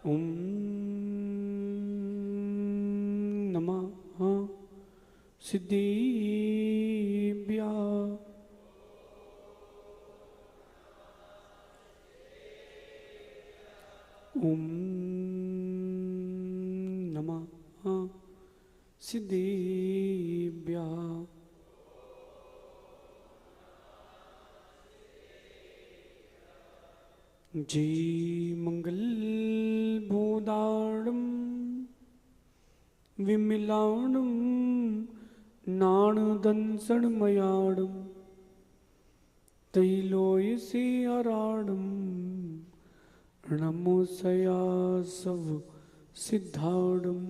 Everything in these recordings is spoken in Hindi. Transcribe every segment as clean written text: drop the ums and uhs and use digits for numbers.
ओम नमः सिद्धिभ्या। ओम नमः सिद्धिभ्या। जी मंगल भूदाणम विमिलाणम नाणदंसनमयाणम तैलोयसी अराणम नमोसया सव सिद्धाणम।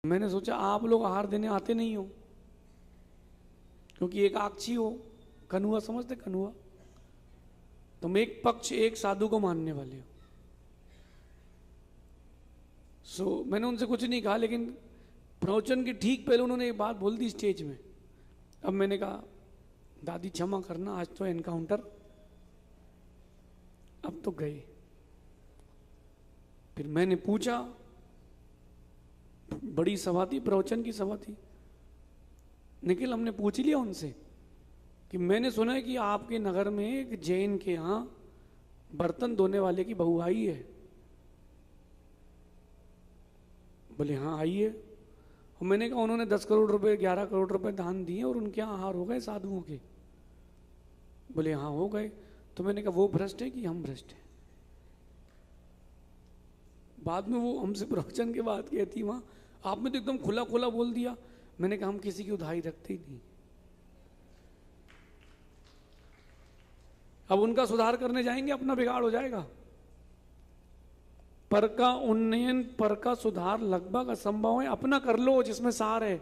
मैंने सोचा आप लोग आहार देने आते नहीं हो, क्योंकि एक आक्षी हो, कनुआ समझते, कनुआ, तुम एक पक्ष एक साधु को मानने वाले हो। मैंने उनसे कुछ नहीं कहा, लेकिन प्रवचन के ठीक पहले उन्होंने एक बात बोल दी स्टेज में। अब मैंने कहा दादी क्षमा करना, आज तो एनकाउंटर, अब तो गए। फिर मैंने पूछा, बड़ी सभा थी, प्रवचन की सभा थी, निखिल हमने पूछ लिया उनसे कि मैंने सुना है कि आपके नगर में एक जैन के यहाँ बर्तन धोने वाले की बहू आई है। बोले हाँ आई है। और मैंने कहा उन्होंने 10 करोड़ रुपए 11 करोड़ रुपए दान दिए और उनके यहाँ आहार हो गए साधुओं के। बोले हाँ हो गए। तो मैंने कहा वो भ्रष्ट है कि हम भ्रष्ट हैं? बाद में वो हमसे प्रवचन के बाद कहती, वहां आपने तो एकदम खुला खुला बोल दिया। मैंने कहा हम किसी की उधारी रखते ही नहीं। अब उनका सुधार करने जाएंगे, अपना बिगाड़ हो जाएगा। पर का उन्नयन, पर का सुधार लगभग असंभव है। अपना कर लो जिसमें सार है।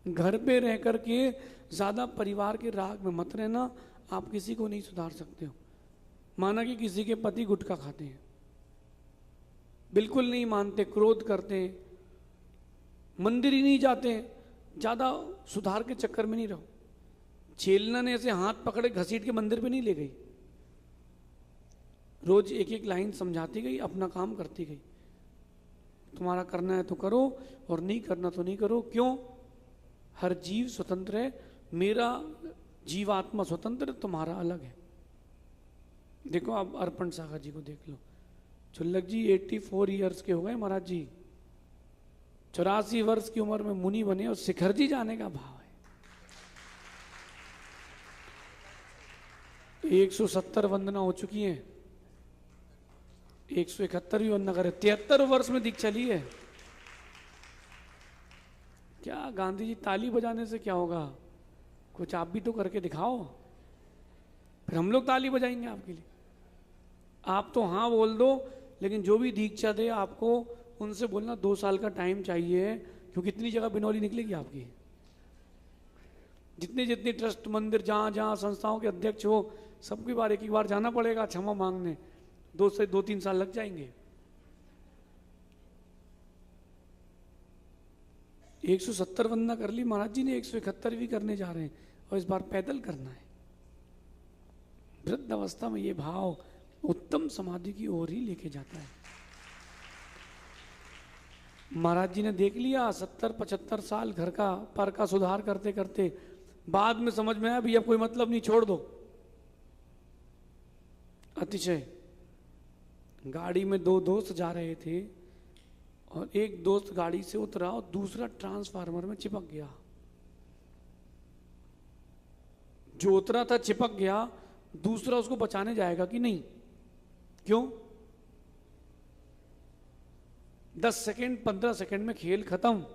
घर पे रह करके ज्यादा परिवार के राग में मत रहना, आप किसी को नहीं सुधार सकते हो। माना कि किसी के पति गुटखा खाते हैं, बिल्कुल नहीं मानते, क्रोध करते हैं, मंदिर ही नहीं जाते, ज्यादा सुधार के चक्कर में नहीं रहो। छेलना ने ऐसे हाथ पकड़े घसीट के मंदिर पे नहीं ले गई, रोज एक एक लाइन समझाती गई, अपना काम करती गई। तुम्हारा करना है तो करो और नहीं करना तो नहीं करो। क्यों? हर जीव स्वतंत्र है, मेरा जीवात्मा स्वतंत्र है, तुम्हारा अलग है। देखो आप अर्पण सागर जी को देख लो, चुल्लक जी 84 ईयर्स के हो गए महाराज जी, 84 वर्ष की उम्र में मुनि बने और शिखर जी जाने का भाव है। 170 वंदना हो चुकी हैं, 171वीं वंदना करे, 73 वर्ष में दीक्षा ली है। क्या गांधी जी ताली बजाने से क्या होगा? कुछ आप भी तो करके दिखाओ, फिर हम लोग ताली बजाएंगे आपके लिए। आप तो हाँ बोल दो, लेकिन जो भी दीक्षा दे आपको उनसे बोलना 2 साल का टाइम चाहिए, क्योंकि इतनी जगह बिनौली निकलेगी आपकी। जितने जितने ट्रस्ट मंदिर जहां जहां संस्थाओं के अध्यक्ष हो, सबकी बार एक बार जाना पड़ेगा क्षमा मांगने। 2 से 2-3 साल लग जाएंगे। 170 वंदना कर ली महाराज जी ने, 171वीं करने जा रहे हैं और इस बार पैदल करना है। वृद्ध अवस्था में ये भाव उत्तम समाधि की ओर ही लेके जाता है। महाराज जी ने देख लिया 70-75 साल घर का पर का सुधार करते करते, बाद में समझ में आया भी अब कोई मतलब नहीं, छोड़ दो। अतिशय गाड़ी में 2 दोस्त जा रहे थे और एक दोस्त गाड़ी से उतरा और दूसरा ट्रांसफार्मर में चिपक गया। जो उतरा था चिपक गया, दूसरा उसको बचाने जाएगा कि नहीं? क्यों? 10 सेकेंड 15 सेकेंड में खेल खत्म।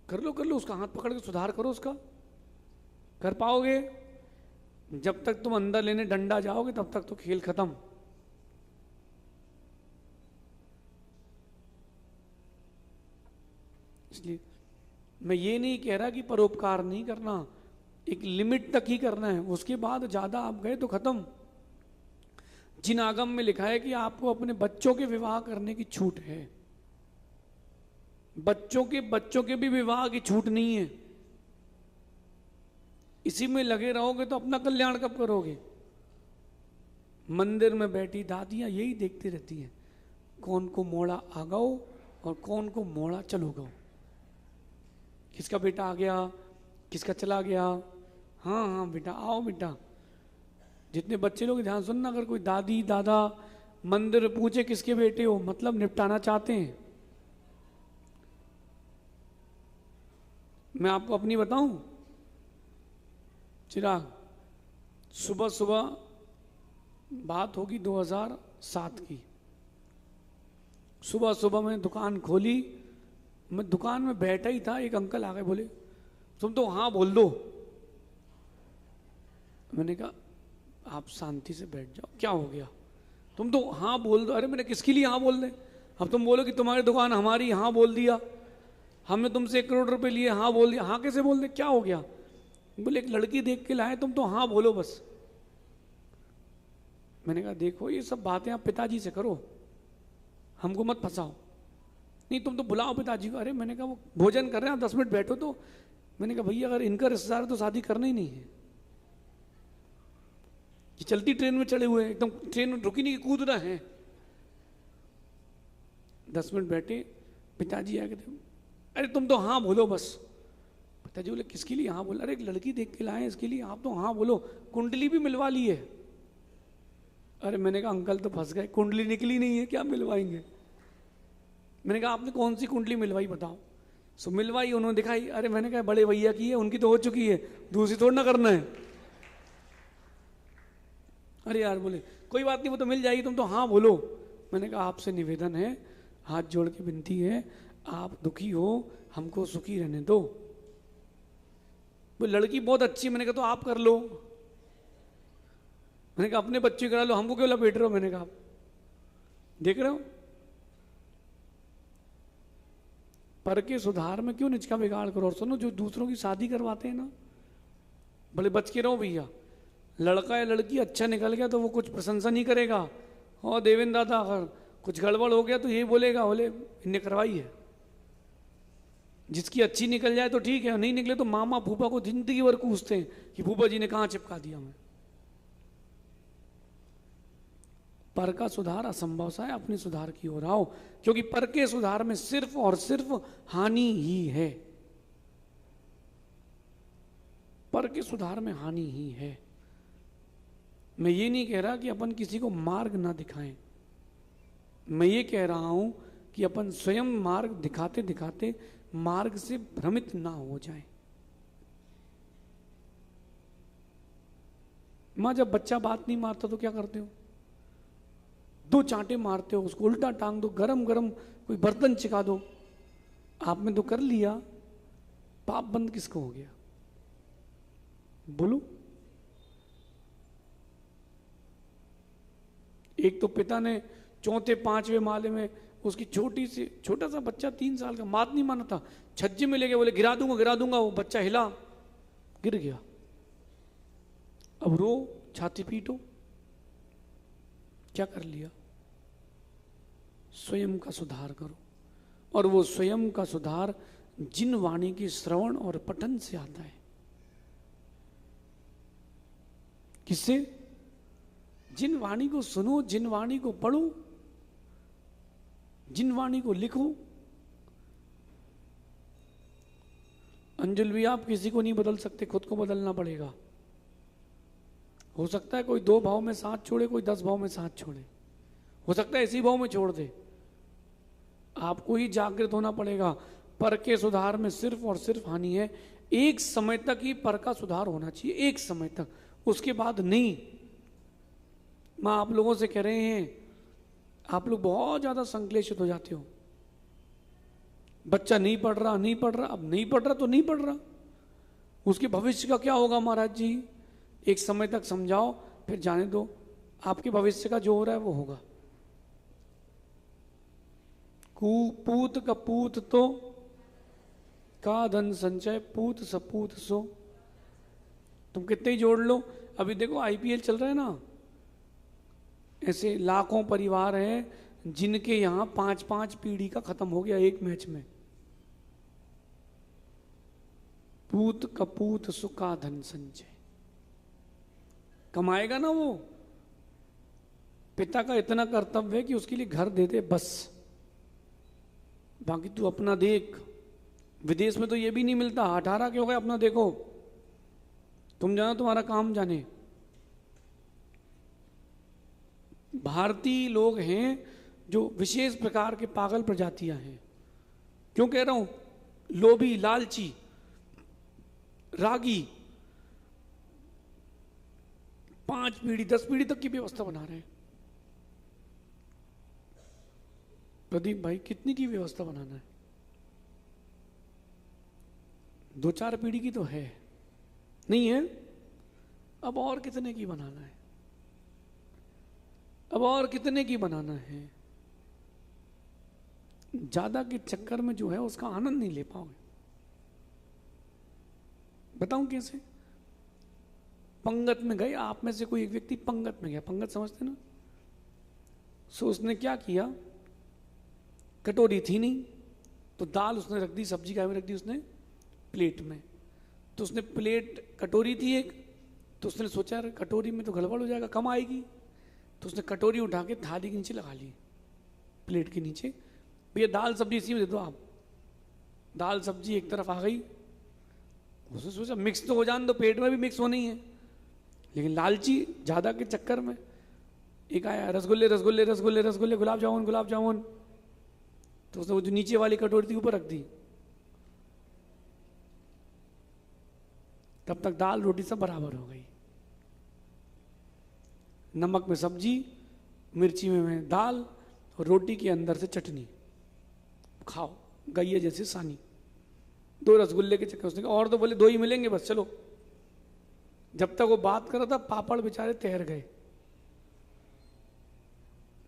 कर लो उसका हाथ पकड़ के सुधार करो उसका। कर पाओगे? जब तक तुम अंदर लेने डंडा जाओगे तब तक तो खेल खत्म। इसलिए मैं ये नहीं कह रहा कि परोपकार नहीं करना, एक लिमिट तक ही करना है, उसके बाद ज्यादा आप गए तो खत्म। जिन आगम में लिखा है कि आपको अपने बच्चों के विवाह करने की छूट है, बच्चों के भी विवाह की छूट नहीं है। इसी में लगे रहोगे तो अपना कल्याण कब करोगे? मंदिर में बैठी दादियां यही देखती रहती हैं, कौन को मोड़ा आ गओ और कौन को मोड़ा चलो गओ। किसका बेटा आ गया, किसका चला गया। हाँ हाँ बेटा आओ बेटा। जितने बच्चे लोग ध्यान सुनना, अगर कोई दादी दादा मंदिर पूछे किसके बेटे हो, मतलब निपटाना चाहते हैं। मैं आपको अपनी बताऊं चिराग, सुबह सुबह बात होगी 2007 की। सुबह सुबह मैं दुकान खोली, मैं दुकान में बैठा ही था, एक अंकल आ गए, बोले तुम तो हाँ बोल दो। मैंने कहा आप शांति से बैठ जाओ, क्या हो गया? तुम तो हाँ बोल दो। अरे मैंने किसके लिए हाँ बोल दे? अब तुम बोलो कि तुम्हारी दुकान हमारी, हाँ बोल दिया, हमने तुमसे 1 करोड़ रुपए लिए, हाँ बोल दिया। हाँ कैसे बोल दे, क्या हो गया? बोले एक लड़की देख के लाए, तुम तो हाँ बोलो बस। मैंने कहा देखो ये सब बातें आप पिताजी से करो, हमको मत फंसाओ। नहीं तुम तो बुलाओ पिताजी को। अरे मैंने कहा वो भोजन कर रहे हैं, आप 10 मिनट बैठो तो। मैंने कहा भैया अगर इनका रिश्तेदार है तो शादी करना ही नहीं है। कि चलती ट्रेन में चढ़े हुए हैं, एकदम ट्रेन रुकी नहीं, कूद रहे हैं। 10 मिनट बैठे, पिताजी आए कहते अरे तुम तो हाँ बोलो बस। पिताजी बोले किसके लिए हाँ बोला? अरे एक लड़की देख के लाए इसके लिए, आप तो हाँ बोलो, कुंडली भी मिलवा ली है। अरे मैंने कहा अंकल तो फंस गए, कुंडली निकली नहीं है, क्या मिलवाएंगे? मैंने कहा आपने कौन सी कुंडली मिलवाई बताओ। सो मिलवाई, उन्होंने दिखाई। अरे मैंने कहा बड़े भैया की है, उनकी तो हो चुकी है, दूसरी थोड़ी ना करना है। अरे यार बोले कोई बात नहीं, वो तो मिल जाएगी, तुम तो हाँ बोलो। मैंने कहा आपसे निवेदन है, हाथ जोड़ के विनती है, आप दुखी हो, हमको सुखी रहने दो। वो लड़की बहुत अच्छी, मैंने कहा तो आप कर लो। मैंने कहा अपने बच्चे करा लो, हमको क्यों लपेट रहे हो? मैंने कहा देख रहे हो पर के सुधार में क्यों निचका बिगाड़ करो। और सुनो जो दूसरों की शादी करवाते हैं ना, भले बच के रहो भैया, लड़का या लड़की अच्छा निकल गया तो वो कुछ प्रशंसा नहीं करेगा, और देवेंद्र दादा अगर कुछ गड़बड़ हो गया तो यही बोलेगा बोले इनने करवाई है। जिसकी अच्छी निकल जाए तो ठीक है, नहीं निकले तो मामा फूफा को जिंदगी भर पूछते हैं कि फूफा जी ने कहाँ चिपका दिया हमें। पर का सुधार असंभव सा है, अपने सुधार की ओर आओ, क्योंकि पर के सुधार में सिर्फ और सिर्फ हानि ही है। पर के सुधार में हानि ही है। मैं ये नहीं कह रहा कि अपन किसी को मार्ग ना दिखाएं, मैं ये कह रहा हूं कि अपन स्वयं मार्ग दिखाते दिखाते मार्ग से भ्रमित ना हो जाए। मां जब बच्चा बात नहीं मारता तो क्या करते हो? 2 चांटे मारते हो, उसको उल्टा टांग दो, गरम गरम कोई बर्तन चिका दो। आपने तो कर लिया, पाप बंद किसको हो गया? बोलो। एक तो पिता ने 4थे 5वें माले में उसकी छोटा सा बच्चा 3 साल का, बात नहीं माना था, छज्जे में ले गए, बोले गिरा दूंगा। वो बच्चा हिला, गिर गया। अब रो, छाती पीटो, क्या कर लिया? स्वयं का सुधार करो। और वो स्वयं का सुधार जिन वाणी के श्रवण और पठन से आता है। किससे? जिन वाणी को सुनो, जिन वाणी को पढ़ो, जिन वाणी को लिखो। अंजुल भी आप किसी को नहीं बदल सकते, खुद को बदलना पड़ेगा। हो सकता है कोई 2 भाव में साथ छोड़े, कोई 10 भाव में साथ छोड़े, हो सकता है इसी भाव में छोड़ दे। आपको ही जागृत होना पड़ेगा। पर के सुधार में सिर्फ और सिर्फ हानि है। एक समय तक ही पर का सुधार होना चाहिए, एक समय तक, उसके बाद नहीं। मां आप लोगों से कह रहे हैं, आप लोग बहुत ज्यादा संक्लेशित हो जाते हो। बच्चा नहीं पढ़ रहा, अब नहीं पढ़ रहा तो नहीं पढ़ रहा, उसके भविष्य का क्या होगा महाराज जी? एक समय तक समझाओ, फिर जाने दो, आपके भविष्य का जो हो रहा है वो होगा। पूत का पूत तो का धन संचय, पूत सपूत सो। तुम कितने ही जोड़ लो। अभी देखो आईपीएल चल रहा है ना, ऐसे लाखों परिवार हैं जिनके यहां 5-5 पीढ़ी का खत्म हो गया एक मैच में। पूत कपूत सुका धन संचय, कमाएगा ना वो। पिता का इतना कर्तव्य है कि उसके लिए घर दे दे बस, बाकी तू अपना देख। विदेश में तो ये भी नहीं मिलता, 18 के हो गए अपना देखो, तुम जानो तुम्हारा काम जाने। भारतीय लोग हैं जो विशेष प्रकार के पागल प्रजातियां हैं। क्यों कह रहा हूं? लोभी, लालची, रागी, 5 पीढ़ी 10 पीढ़ी तक की व्यवस्था बना रहे हैं। प्रदीप भाई कितनी की व्यवस्था बनाना है? 2-4 पीढ़ी की तो है, नहीं है? अब और कितने की बनाना है? अब और कितने की बनाना है? ज्यादा के चक्कर में जो है उसका आनंद नहीं ले पाओगे। बताऊं कैसे? पंगत में गए, आप में से कोई एक व्यक्ति पंगत में गया, पंगत समझते ना? सो उसने क्या किया, कटोरी थी नहीं तो दाल उसने रख दी, सब्जी क्या में रख दी उसने, प्लेट में। तो उसने प्लेट, कटोरी थी एक, तो उसने सोचा कटोरी में तो गड़बड़ हो जाएगा, कम आएगी, तो उसने कटोरी उठा के थाली के नीचे लगा ली, प्लेट के नीचे। भैया दाल सब्जी इसी में दे दो आप। दाल सब्जी एक तरफ आ गई, उसने सोचा मिक्स तो हो जाने दो, पेट में भी मिक्स होनी है, लेकिन लालची ज्यादा के चक्कर में एक आया रसगुल्ले रसगुल्ले रसगुल्ले रसगुल्ले, गुलाब जामुन गुलाब जामुन, तो उसने वो जो नीचे वाली कटोरी थी ऊपर रख दी। तब तक दाल रोटी सब बराबर हो गई, नमक में सब्जी, मिर्ची में दाल, और रोटी के अंदर से चटनी, खाओ गई जैसे सानी। 2 रसगुल्ले के चक्कर, उसने कहा और तो बोले 2 ही मिलेंगे बस चलो। जब तक वो बात कर रहा था पापड़ बेचारे तैर गए।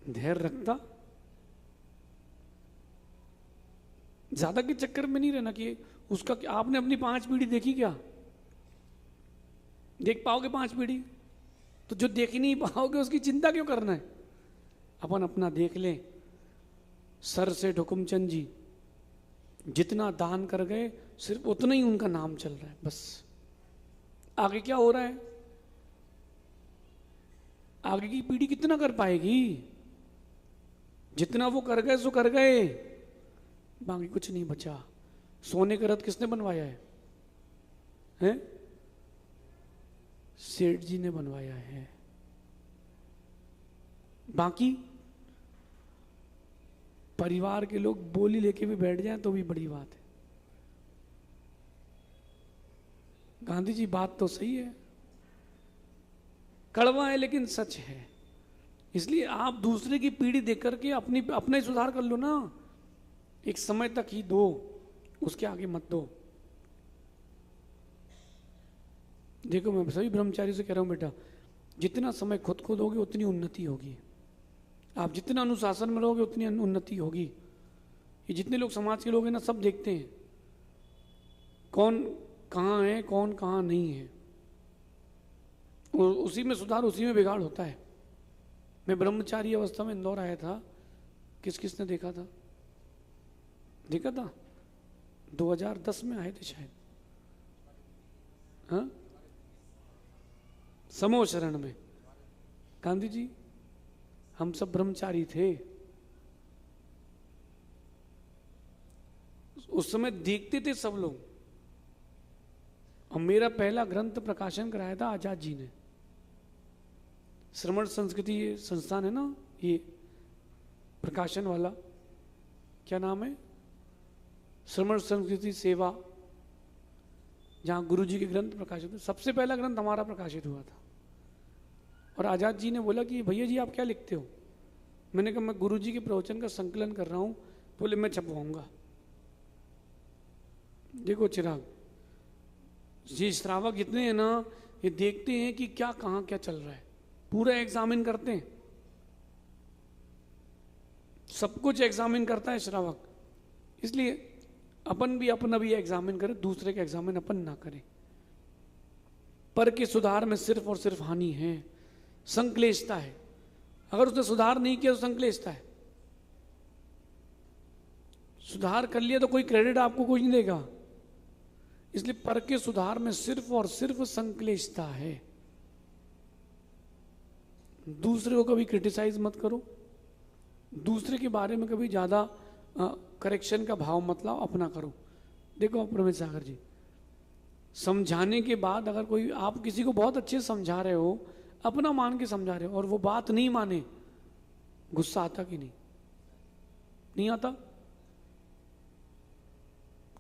धैर्य रखता, ज्यादा के चक्कर में नहीं रहना कि उसका, आपने अपनी 5 पीढ़ी देखी क्या? देख पाओगे 5 पीढ़ी? तो जो देख ही नहीं पाओगे उसकी चिंता क्यों करना है? अपन अपना देख लें। सर से हुकुमचंद जी जितना दान कर गए सिर्फ उतना ही उनका नाम चल रहा है, बस आगे क्या हो रहा है? आगे की पीढ़ी कितना कर पाएगी? जितना वो कर गए सो कर गए, बाकी कुछ नहीं बचा। सोने का रथ किसने बनवाया है? हैं? सेठ जी ने बनवाया है। बाकी परिवार के लोग बोली लेके भी बैठ जाएं तो भी बड़ी बात है। गांधी जी बात तो सही है, कड़वा है लेकिन सच है। इसलिए आप दूसरे की पीढ़ी देख करके अपना ही सुधार कर लो ना। एक समय तक ही दो, उसके आगे मत दो। देखो मैं सभी ब्रह्मचारी से कह रहा हूं, बेटा जितना समय खुद को दोगे उतनी उन्नति होगी। आप जितना अनुशासन में रहोगे उतनी उन्नति होगी। ये जितने लोग समाज के लोग हैं ना, सब देखते हैं कौन कहाँ है कौन कहाँ नहीं है, और उसी में सुधार, उसी में बिगाड़ होता है। मैं ब्रह्मचारी अवस्था में इंदौर आया था, किसने देखा था? 2010 में आए थे शायद, हाँ, समूह शरण में। गांधी जी हम सब ब्रह्मचारी थे, उस समय देखते थे सब लोग। और मेरा पहला ग्रंथ प्रकाशन कराया था आजाद जी ने। श्रमण संस्कृति संस्थान है ना, ये प्रकाशन वाला, क्या नाम है? श्रमण संस्कृति सेवा, जहां गुरु जी के ग्रंथ प्रकाशित हुए। सबसे पहला ग्रंथ हमारा प्रकाशित हुआ था। और आजाद जी ने बोला कि भैया जी आप क्या लिखते हो? मैंने कहा मैं गुरु जी के प्रवचन का संकलन कर रहा हूं। बोले मैं छपवाऊंगा। देखो चिराग, ये श्रावक जितने हैं ना, ये देखते हैं कि क्या कहां क्या चल रहा है, पूरा एग्जामिन करते हैं, सब कुछ एग्जामिन करता है श्रावक। इसलिए अपन भी अपना भी एग्जामिन करें, दूसरे के एग्जामिन अपन ना करें। पर के सुधार में सिर्फ और सिर्फ हानि है, संक्लेशता है। अगर उसने सुधार नहीं किया तो संक्लेशता है। सुधार कर लिया तो कोई क्रेडिट आपको कोई नहीं देगा। इसलिए पर के सुधार में सिर्फ और सिर्फ संक्लेशता है। दूसरे को कभी क्रिटिसाइज मत करो, दूसरे के बारे में कभी ज्यादा करेक्शन का भाव मत लाओ, अपना करो। देखो प्रमेश सागर जी, समझाने के बाद अगर कोई, आप किसी को बहुत अच्छे समझा रहे हो, अपना मान के समझा रहे हो, और वो बात नहीं माने, गुस्सा आता कि नहीं? नहीं आता?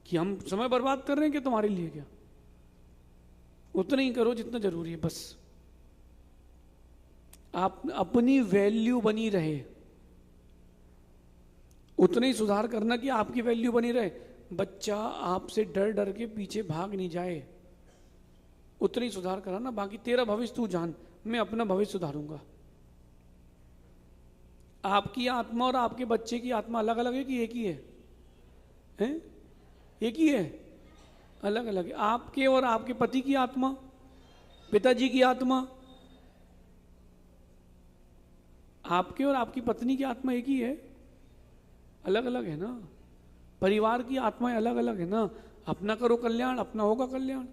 कि हम समय बर्बाद कर रहे हैं कि तुम्हारे लिए? क्या उतना ही करो जितना जरूरी है, बस आप अपनी वैल्यू बनी रहे, उतना ही सुधार करना कि आपकी वैल्यू बनी रहे। बच्चा आपसे डर डर के पीछे भाग नहीं जाए, उतना ही सुधार कराना। बाकी तेरा भविष्य तू जान, मैं अपना भविष्य सुधारूंगा। आपकी आत्मा और आपके बच्चे की आत्मा अलग अलग है कि एक ही है? हैं? एक ही है? अलग अलग है। आपके और आपके पति की आत्मा, पिताजी की आत्मा, आपके और आपकी पत्नी की आत्मा एक ही है? अलग अलग है ना। परिवार की आत्माएं अलग अलग है ना। अपना करो कल्याण, अपना होगा कल्याण।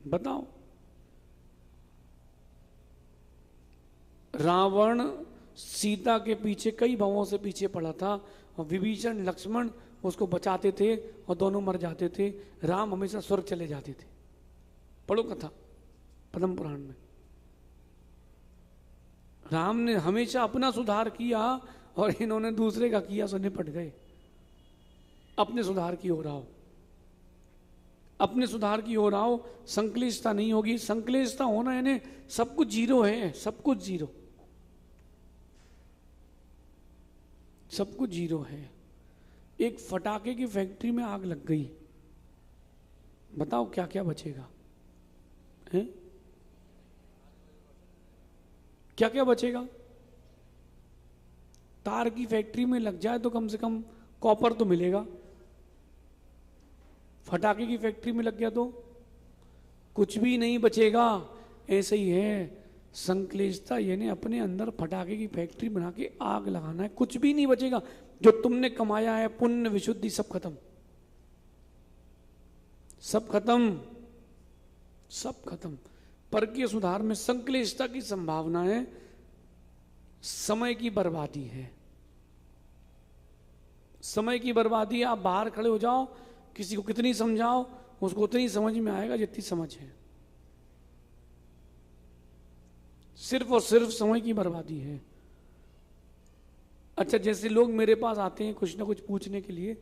बताओ। रावण सीता के पीछे कई भावों से पीछे पड़ा था और विभीषण लक्ष्मण उसको बचाते थे और दोनों मर जाते थे। राम हमेशा स्वर्ग चले जाते थे। पढ़ो कथा पद्म पुराण में। राम ने हमेशा अपना सुधार किया और इन्होंने दूसरे का किया, सो निपट गए। अपने सुधार की ओर आओ, अपने सुधार की ओर आओ। संक्लिष्टता नहीं होगी। संक्लिष्टता होना यानी सब कुछ जीरो है, सब कुछ जीरो, सब कुछ जीरो है। एक फटाके की फैक्ट्री में आग लग गई, बताओ क्या क्या बचेगा? हैं? क्या क्या बचेगा? तार की फैक्ट्री में लग जाए तो कम से कम कॉपर तो मिलेगा। फटाके की फैक्ट्री में लग गया तो कुछ भी नहीं बचेगा। ऐसे ही है संक्लिष्टता, यानी अपने अंदर फटाके की फैक्ट्री बना के आग लगाना है, कुछ भी नहीं बचेगा। जो तुमने कमाया है, पुण्य विशुद्धि, सब खत्म, सब खत्म, सब खत्म। पर के सुधार में संक्लिष्टता की संभावना है, समय की बर्बादी है, समय की बर्बादी। आप बाहर खड़े हो जाओ, किसी को कितनी समझाओ, उसको उतनी समझ में आएगा जितनी समझ है। सिर्फ और सिर्फ समय की बर्बादी है। अच्छा, जैसे लोग मेरे पास आते हैं कुछ ना कुछ पूछने के लिए,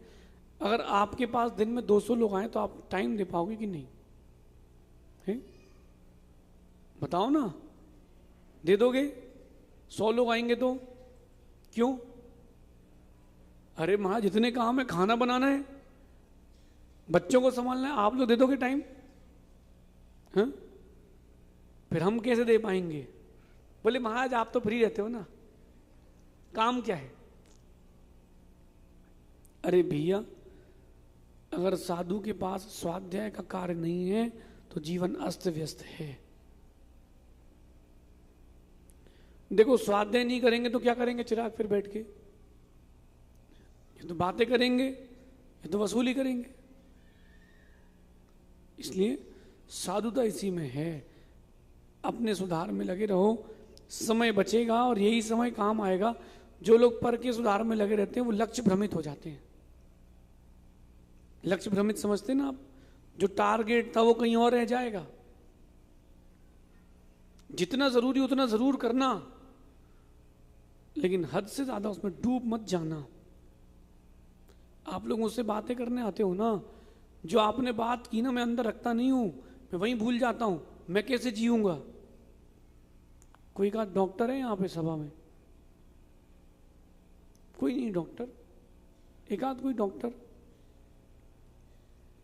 अगर आपके पास दिन में 200 लोग आए तो आप टाइम दे पाओगे कि नहीं? है? बताओ ना, दे दोगे? 100 लोग आएंगे तो क्यों? अरे महाराज, जितने काम है, खाना बनाना है, बच्चों को संभालना है, आप लोग दे दोगे टाइम? हाँ? फिर हम कैसे दे पाएंगे? बोले महाराज आप तो फ्री रहते हो ना, काम क्या है? अरे भैया, अगर साधु के पास स्वाध्याय का कार्य नहीं है तो जीवन अस्त व्यस्त है। देखो, स्वाध्याय नहीं करेंगे तो क्या करेंगे? चिराग फिर बैठ के ये तो बातें करेंगे, ये तो वसूली करेंगे। इसलिए साधुता इसी में है। अपने सुधार में लगे रहो, समय बचेगा और यही समय काम आएगा। जो लोग पर के सुधार में लगे रहते हैं वो लक्ष्य भ्रमित हो जाते हैं। लक्ष्य भ्रमित समझते हैं ना आप? जो टारगेट था वो कहीं और रह जाएगा। जितना जरूरी उतना जरूर करना, लेकिन हद से ज्यादा उसमें डूब मत जाना। आप लोग मुझसे बातें करने आते हो ना, जो आपने बात की ना मैं अंदर रखता नहीं हूं, मैं वहीं भूल जाता हूं। मैं कैसे जीऊंगा? कोई का डॉक्टर है यहां पे सभा में? कोई नहीं डॉक्टर? एक आध कोई डॉक्टर?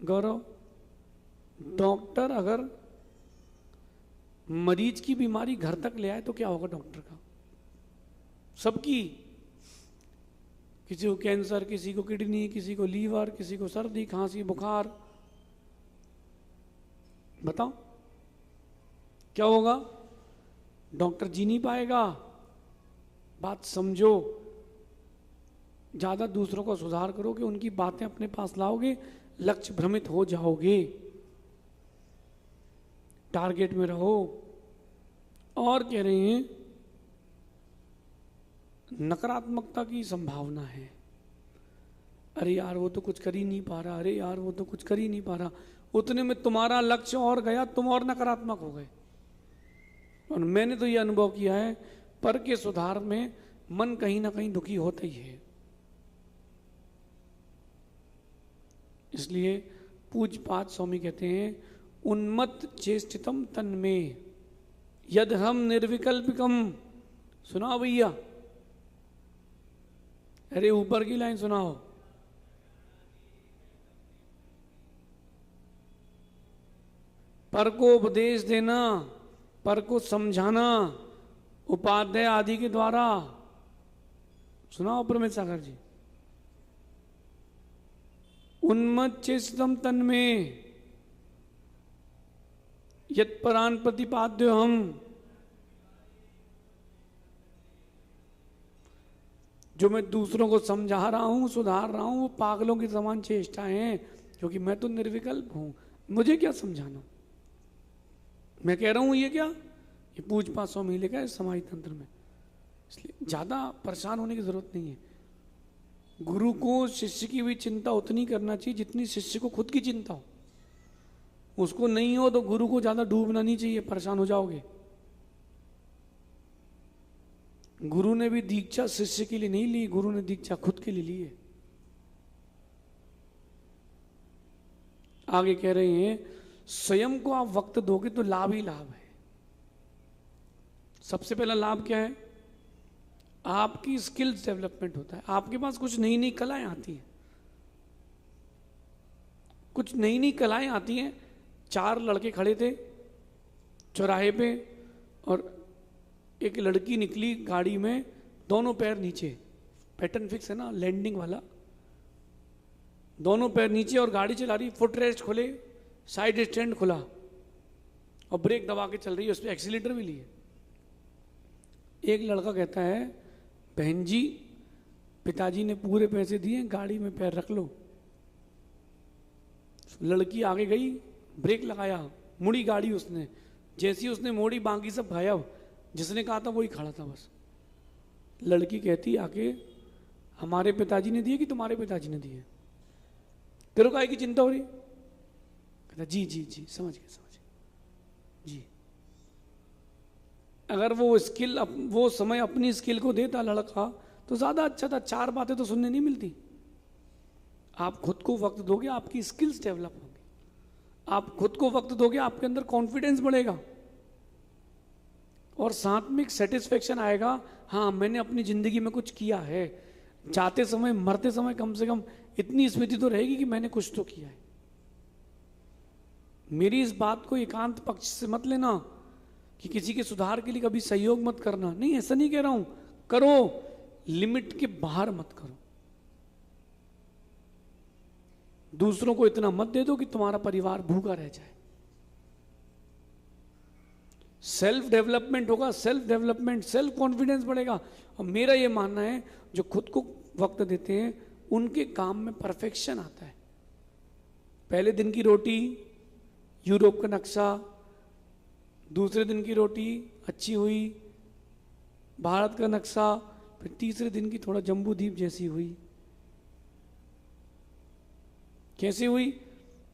गौरव, डॉक्टर अगर मरीज की बीमारी घर तक ले आए तो क्या होगा डॉक्टर का? सबकी, किसी को कैंसर, किसी को किडनी, किसी को लीवर, किसी को सर्दी खांसी बुखार, बताओ क्या होगा? डॉक्टर जी नहीं पाएगा। बात समझो, ज्यादा दूसरों को सुधार करोगे, उनकी बातें अपने पास लाओगे, लक्ष्य भ्रमित हो जाओगे। टारगेट में रहो। और कह रहे हैं नकारात्मकता की संभावना है। अरे यार वो तो कुछ कर ही नहीं पा रहा, अरे यार वो तो कुछ कर ही नहीं पा रहा। उतने में तुम्हारा लक्ष्य और गया, तुम और नकारात्मक हो गए। और मैंने तो ये अनुभव किया है, पर के सुधार में मन कहीं ना कहीं दुखी होता ही है। इसलिए पूज्यपाद स्वामी कहते हैं, उन्मत्त चेष्टितम तन्मे यद हम निर्विकल्पिकम। सुनाओ भैया, अरे ऊपर की लाइन सुनाओ। पर को उपदेश देना, पर को समझाना, उपाध्याय आदि के द्वारा। सुनाओ प्रमेश सागर जी। उन्मच्चेष्टम तन्मे यत्परान प्रतिपाद्य हम। जो मैं दूसरों को समझा रहा हूं, सुधार रहा हूं, वो पागलों की समान चेष्टाएं हैं, क्योंकि मैं तो निर्विकल्प हूं। मुझे क्या समझाना? मैं कह रहा हूं ये क्या, ये पूजपा स्वामी लिखा है समाज तंत्र में। इसलिए ज्यादा परेशान होने की जरूरत नहीं है। गुरु को शिष्य की भी चिंता उतनी करना चाहिए जितनी शिष्य को खुद की चिंता हो। उसको नहीं हो तो गुरु को ज्यादा डूबना नहीं चाहिए, परेशान हो जाओगे। गुरु ने भी दीक्षा शिष्य के लिए नहीं ली, गुरु ने दीक्षा खुद के लिए ली है। आगे कह रहे हैं स्वयं को आप वक्त दोगे तो लाभ ही लाभ है। सबसे पहला लाभ क्या है? आपकी स्किल्स डेवलपमेंट होता है। आपके पास कुछ नई नई कलाएं आती हैं, कुछ नई नई कलाएं आती हैं। 4 लड़के खड़े थे चौराहे पे और एक लड़की निकली गाड़ी में, दोनों पैर नीचे, पैटर्न फिक्स है ना, लैंडिंग वाला, दोनों पैर नीचे और गाड़ी चला रही, फुट रेस्ट खोले, साइड स्टैंड खुला और ब्रेक दबा के चल रही है, उस पर एक्सीलेटर भी लिए। एक लड़का कहता है बहन जी पिताजी ने पूरे पैसे दिए, गाड़ी में पैर रख लो। लड़की आगे गई, ब्रेक लगाया, मुड़ी गाड़ी उसने, जैसी उसने मोड़ी बाकी सब गायब, जिसने कहा था वही खड़ा था बस। लड़की कहती आके हमारे पिताजी ने दिए कि तुम्हारे पिताजी ने दिए? तेरे को काहे की चिंता हो रही? कहता जी जी जी समझ गया जी। अगर वो स्किल वो समय अपनी स्किल को देता लड़का तो ज्यादा अच्छा था। 4 बातें तो सुनने नहीं मिलती। आप खुद को वक्त दोगे, आपकी स्किल्स डेवलप होंगी। आप खुद को वक्त दोगे, आपके अंदर कॉन्फिडेंस बढ़ेगा और साथ में एक सेटिस्फेक्शन आएगा, हाँ मैंने अपनी जिंदगी में कुछ किया है। जाते समय मरते समय कम से कम इतनी स्मृति तो रहेगी कि मैंने कुछ तो किया है। मेरी इस बात को एकांत पक्ष से मत लेना कि किसी के सुधार के लिए कभी सहयोग मत करना, नहीं, ऐसा नहीं कह रहा हूं। करो, लिमिट के बाहर मत करो। दूसरों को इतना मत दे दो कि तुम्हारा परिवार भूखा रह जाए। सेल्फ डेवलपमेंट होगा, सेल्फ डेवलपमेंट, सेल्फ कॉन्फिडेंस बढ़ेगा। और मेरा यह मानना है जो खुद को वक्त देते हैं उनके काम में परफेक्शन आता है। पहले दिन की रोटी यूरोप का नक्शा, दूसरे दिन की रोटी अच्छी हुई भारत का नक्शा, फिर तीसरे दिन की थोड़ा जम्बू द्वीप जैसी हुई। कैसी हुई?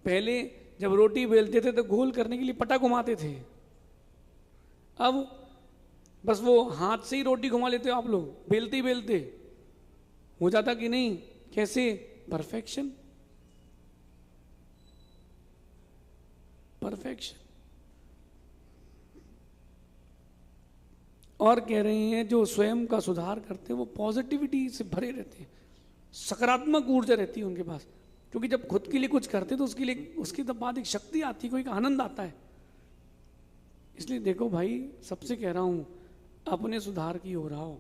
पहले जब रोटी बेलते थे तो गोल करने के लिए पटा घुमाते थे, अब बस वो हाथ से ही रोटी घुमा लेते हो आप लोग, बेलते ही बेलते हो जाता कि नहीं? कैसे? Perfection, perfection. और कह रहे हैं जो स्वयं का सुधार करते हैं वो पॉजिटिविटी से भरे रहते हैं, सकारात्मक ऊर्जा रहती है उनके पास। क्योंकि जब खुद के लिए कुछ करते तो उसके लिए उसकी तब बाद एक शक्ति आती है, कोई एक आनंद आता है। इसलिए देखो भाई, सबसे कह रहा हूं अपने सुधार की ओर आओ।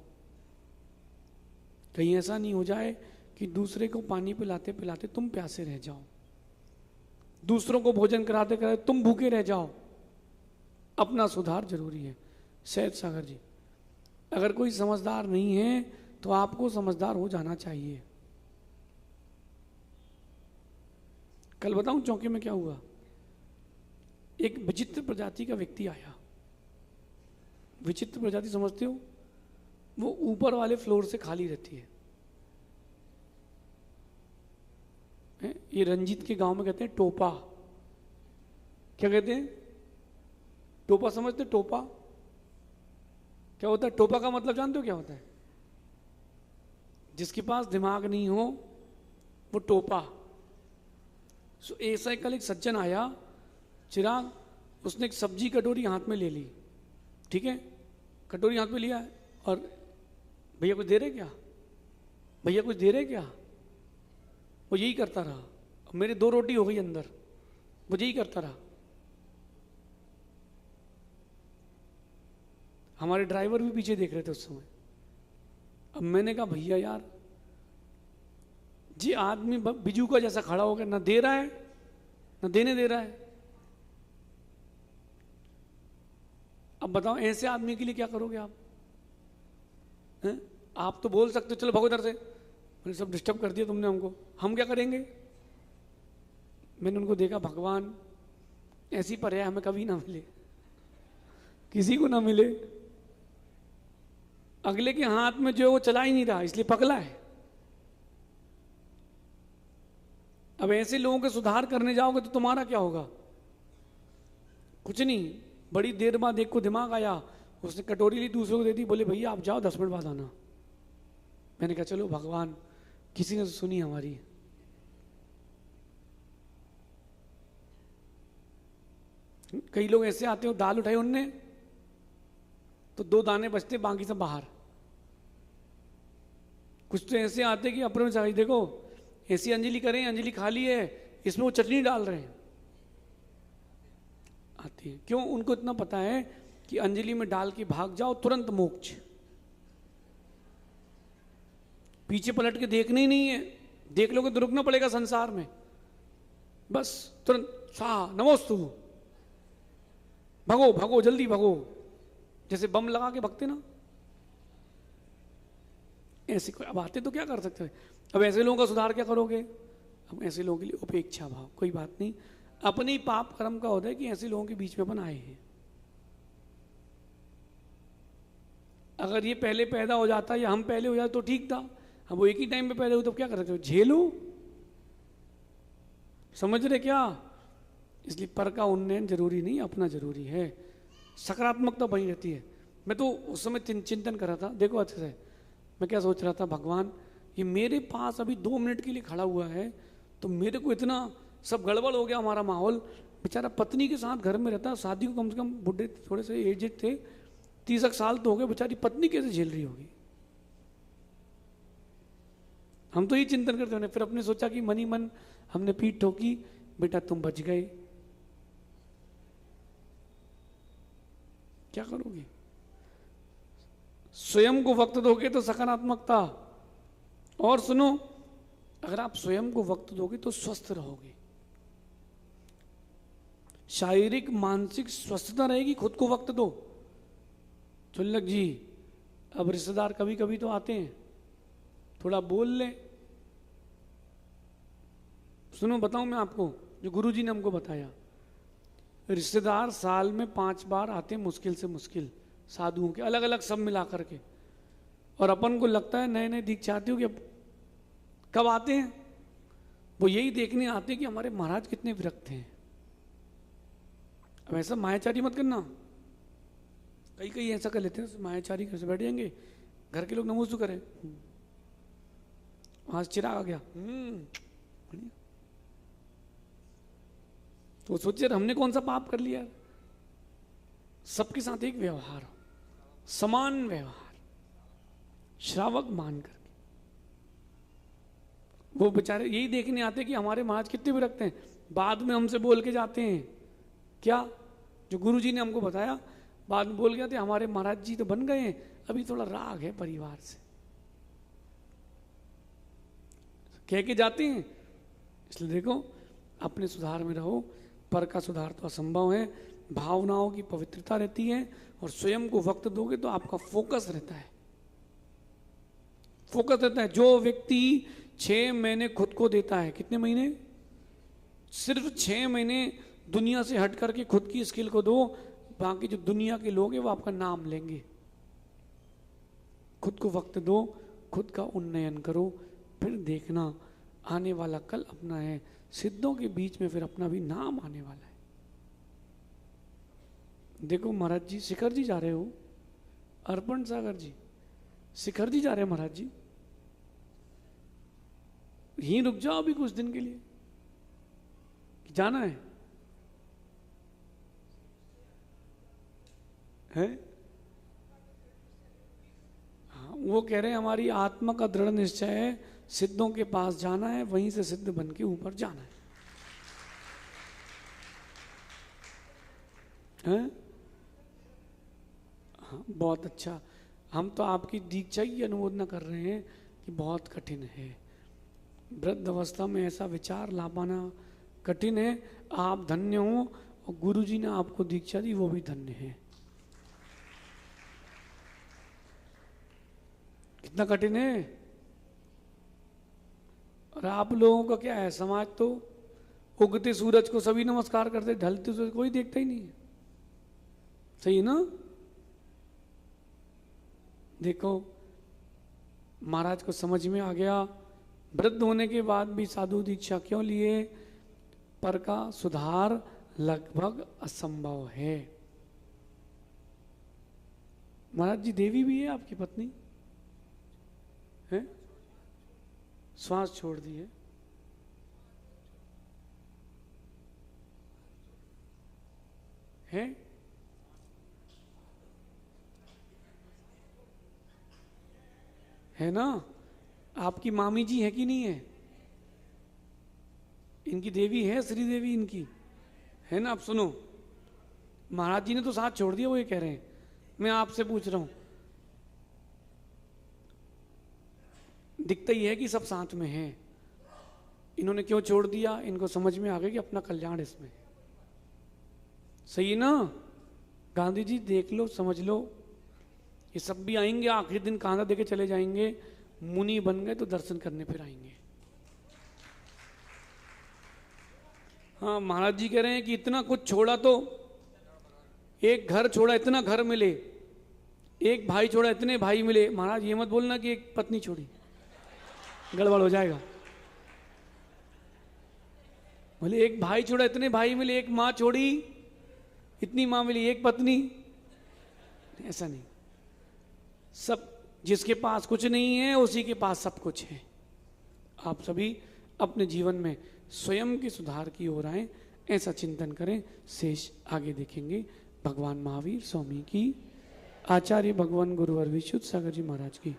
कहीं ऐसा नहीं हो जाए कि दूसरे को पानी पिलाते पिलाते तुम प्यासे रह जाओ, दूसरों को भोजन कराते कराते तुम भूखे रह जाओ। अपना सुधार जरूरी है। सैयद सागर जी, अगर कोई समझदार नहीं है तो आपको समझदार हो जाना चाहिए। कल बताऊं चौकी में क्या हुआ? एक विचित्र प्रजाति का व्यक्ति आया। विचित्र प्रजाति समझते हो? वो ऊपर वाले फ्लोर से खाली रहती है। ये रंजीत के गांव में कहते हैं टोपा। क्या कहते हैं? टोपा समझते? टोपा क्या होता है? टोपा का मतलब जानते हो क्या होता है? जिसके पास दिमाग नहीं हो वो टोपा। सो ऐसा कल एक सज्जन आया, चिराग, उसने एक सब्जी कटोरी हाथ में ले ली, ठीक है, कटोरी हाथ में लिया और भैया कुछ दे रहे क्या, भैया कुछ दे रहे क्या, वो यही करता रहा। मेरे 2 रोटी हो गई अंदर, वो यही करता रहा। हमारे ड्राइवर भी पीछे देख रहे थे उस समय। अब मैंने कहा भैया यार, जी आदमी बिजू का जैसा खड़ा होकर ना दे रहा है ना देने दे रहा है। अब बताओ ऐसे आदमी के लिए क्या करोगे आप? हैं? आप तो बोल सकते हो चलो भागो इधर से, मैंने सब डिस्टर्ब कर दिया तुमने हमको, हम क्या करेंगे? मैंने उनको देखा, भगवान ऐसी पर्याय हमें कभी ना मिले, किसी को ना मिले। अगले के हाथ में जो है वो चला ही नहीं रहा, इसलिए पगला है। अब ऐसे लोगों के सुधार करने जाओगे तो तुम्हारा क्या होगा? कुछ नहीं। बड़ी देर बाद एक को दिमाग आया, उसने कटोरी ली, दूसरे को दे दी, बोले भैया आप जाओ 10 मिनट बाद आना। मैंने कहा चलो भगवान, किसी ने तो सुनी हमारी। कई लोग ऐसे आते हो, दाल उठाई उनने तो 2 दाने बचते, बाकी सब बाहर। कुछ तो ऐसे आते कि अपने चाहिए, देखो ऐसी अंजलि करें, अंजलि खाली है, इसमें वो चटनी डाल रहे हैं, आती है। क्यों? उनको इतना पता है कि अंजलि में डाल के भाग जाओ तुरंत मोक्ष, पीछे पलट के देखने ही नहीं है। देख लोगे तो रुकना पड़ेगा संसार में, बस तुरंत सा नमोस्तु, भगो भगो जल्दी भगो, जैसे बम लगा के भगते ना, ऐसे। कोई अब आते तो क्या कर सकते हैं? अब ऐसे लोगों का सुधार क्या करोगे? अब ऐसे लोगों के लिए उपेक्षा भाव, कोई बात नहीं, अपनी पाप कर्म का होता है कि ऐसे लोगों के बीच में अपन आए हैं। अगर ये पहले पैदा हो जाता या हम पहले हो जाते तो ठीक था, हम वो एक ही टाइम पे पैदा हुए तो क्या कर सकते हो? झेलो, समझ रहे क्या? इसलिए पर का उन्नयन जरूरी नहीं, अपना जरूरी है। सकारात्मकता बनी रहती है। मैं तो उस समय चिंतन कर रहा था, देखो अच्छे से, मैं क्या सोच रहा था, भगवान ये मेरे पास अभी 2 मिनट के लिए खड़ा हुआ है तो मेरे को इतना सब गड़बड़ हो गया हमारा माहौल। बेचारा पत्नी के साथ घर में रहता, शादी को कम से कम बुढ़े थोड़े से एजेड थे, 30 साल तो हो गए, बेचारी पत्नी कैसे झेल रही होगी? हम तो ये चिंतन करते हैं। फिर अपने सोचा कि मन ही मन हमने पीठ ठोकी, बेटा तुम बच गए, क्या करोगे? स्वयं को वक्त दोगे तो सकारात्मकता। और सुनो, अगर आप स्वयं को वक्त दोगे तो स्वस्थ रहोगे, शारीरिक मानसिक स्वस्थता रहेगी। खुद को वक्त दो। चुल्लक जी, अब रिश्तेदार कभी कभी तो आते हैं, थोड़ा बोल ले। सुनो बताऊं मैं आपको, जो गुरुजी ने हमको बताया, रिश्तेदार साल में 5 बार आते हैं, मुश्किल से मुश्किल, साधुओं के अलग अलग सब मिला करके। और अपन को लगता है नए नए दीक्षार्थियों के कब आते हैं? वो यही देखने आते हैं कि हमारे महाराज कितने विरक्त हैं। अब ऐसा मायाचारी मत करना। कई कई ऐसा कर लेते हैं, मायाचारी घर से बैठ जाएंगे, घर के लोग नमोस्तु करें, वहां से चिराग आ गया, बढ़िया। तो सोचिए हमने कौन सा पाप कर लिया? सबके साथ एक व्यवहार, समान व्यवहार, श्रावक मान करके। वो बेचारे यही देखने आते कि हमारे महाराज कितने विरक्त हैं, बाद में हमसे बोल के जाते हैं क्या? जो गुरुजी ने हमको बताया, बाद में बोल के आते हमारे महाराज जी तो बन गए हैं, अभी थोड़ा राग है परिवार से, कह के जाते हैं। इसलिए देखो, अपने सुधार में रहो। पर का सुधार तो असंभव है। भावनाओं की पवित्रता रहती है, और स्वयं को वक्त दोगे तो आपका फोकस रहता है, फोकस रहता है। जो व्यक्ति 6 महीने खुद को देता है, कितने महीने? सिर्फ 6 महीने दुनिया से हट करके खुद की स्किल को दो, बाकी जो दुनिया के लोग हैं वो आपका नाम लेंगे। खुद को वक्त दो, खुद का उन्नयन करो, फिर देखना आने वाला कल अपना है। सिद्धों के बीच में फिर अपना भी नाम आने वाला है। देखो महाराज जी, शिखर जी जा रहे हो, अर्पण सागर जी, शिखर जी जा रहे हैं महाराज जी, यहीं रुक जाओ अभी कुछ दिन के लिए, जाना है? हाँ, वो कह रहे हैं हमारी आत्मा का दृढ़ निश्चय है, सिद्धों के पास जाना है, वहीं से सिद्ध बन के ऊपर जाना है। हाँ, बहुत अच्छा। हम तो आपकी दीक्षा की अनुमोदना कर रहे हैं कि बहुत कठिन है, वृद्ध अवस्था में ऐसा विचार ला पाना कठिन है। आप धन्य हो और गुरु जी ने आपको दीक्षा दी, वो भी धन्य है। कितना कठिन है। और आप लोगों का क्या है, समाज तो उगते सूरज को सभी नमस्कार करते, ढलते सूरज कोई देखता ही नहीं है। सही है ना। देखो महाराज को समझ में आ गया, वृद्ध होने के बाद भी साधु दीक्षा क्यों लिए, पर का सुधार लगभग असंभव है। महाराज जी देवी भी है आपकी पत्नी है, श्वास छोड़ दी है? है ना। आपकी मामी जी है कि नहीं है? इनकी देवी है, श्री देवी इनकी है ना। आप सुनो, महाराज जी ने तो साथ छोड़ दिया, वो ये कह रहे हैं। मैं आपसे पूछ रहा हूं, दिखता ही है कि सब साथ में हैं। इन्होंने क्यों छोड़ दिया? इनको समझ में आ गया कि अपना कल्याण इसमें। सही है ना। गांधी जी देख लो, समझ लो, ये सब भी आएंगे, आखिरी दिन कांधा देके चले जाएंगे। मुनि बन गए तो दर्शन करने फिर आएंगे। हाँ, महाराज जी कह रहे हैं कि इतना कुछ छोड़ा तो, एक घर छोड़ा इतना घर मिले, एक भाई छोड़ा इतने भाई मिले। महाराज ये मत बोलना कि एक पत्नी छोड़ी, गड़बड़ हो जाएगा। बोले एक भाई छोड़ा इतने भाई मिले, एक माँ छोड़ी इतनी माँ मिली, एक पत्नी। ऐसा नहीं, सब जिसके पास कुछ नहीं है उसी के पास सब कुछ है। आप सभी अपने जीवन में स्वयं के सुधार की ओर आए, ऐसा चिंतन करें। शेष आगे देखेंगे। भगवान महावीर स्वामी की, आचार्य भगवान गुरुवर विशुद्ध सागर जी महाराज की।